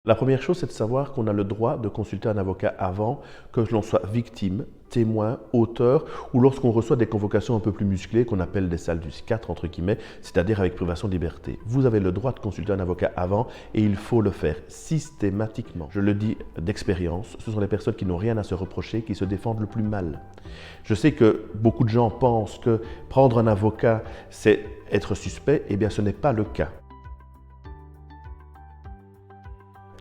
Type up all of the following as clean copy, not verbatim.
La première chose, c'est de savoir qu'on a le droit de consulter un avocat avant que l'on soit victime, témoin, auteur, ou lorsqu'on reçoit des convocations un peu plus musclées, qu'on appelle des salles du 4, entre guillemets, c'est-à-dire avec privation de liberté. Vous avez le droit de consulter un avocat avant et il faut le faire systématiquement. Je le dis d'expérience, ce sont les personnes qui n'ont rien à se reprocher, qui se défendent le plus mal. Je sais que beaucoup de gens pensent que prendre un avocat, c'est être suspect. Eh bien, ce n'est pas le cas.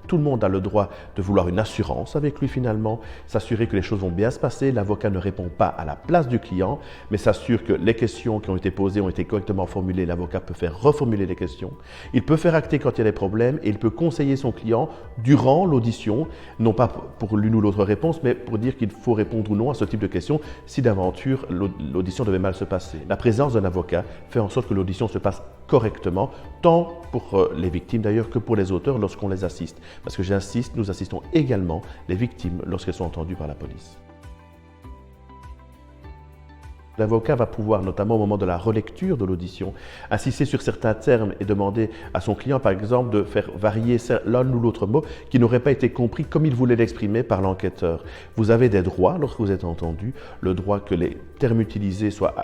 Tout le monde a le droit de vouloir une assurance avec lui finalement, s'assurer que les choses vont bien se passer. L'avocat ne répond pas à la place du client, mais s'assure que les questions qui ont été posées ont été correctement formulées. L'avocat peut faire reformuler les questions. Il peut faire acter quand il y a des problèmes et il peut conseiller son client durant l'audition, non pas pour l'une ou l'autre réponse, mais pour dire qu'il faut répondre ou non à ce type de questions si d'aventure l'audition devait mal se passer. La présence d'un avocat fait en sorte que l'audition se passe correctement, tant pour les victimes d'ailleurs que pour les auteurs lorsqu'on les assiste. Parce que j'insiste, nous assistons également les victimes lorsqu'elles sont entendues par la police. L'avocat va pouvoir, notamment au moment de la relecture de l'audition, insister sur certains termes et demander à son client, par exemple, de faire varier l'un ou l'autre mot qui n'aurait pas été compris comme il voulait l'exprimer par l'enquêteur. Vous avez des droits lorsque vous êtes entendu, le droit que les termes utilisés soient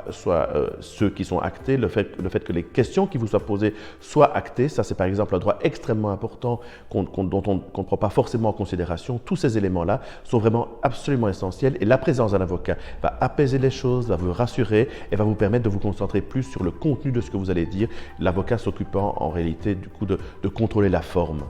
ceux qui sont actés, le fait que les questions qui vous soient posées soient actées. Ça, c'est par exemple un droit extrêmement important dont on ne prend pas forcément en considération. Tous ces éléments-là sont vraiment absolument essentiels et la présence d'un avocat va apaiser les choses, va vous rassurer et va vous permettre de vous concentrer plus sur le contenu de ce que vous allez dire, l'avocat s'occupant en réalité du coup de contrôler la forme.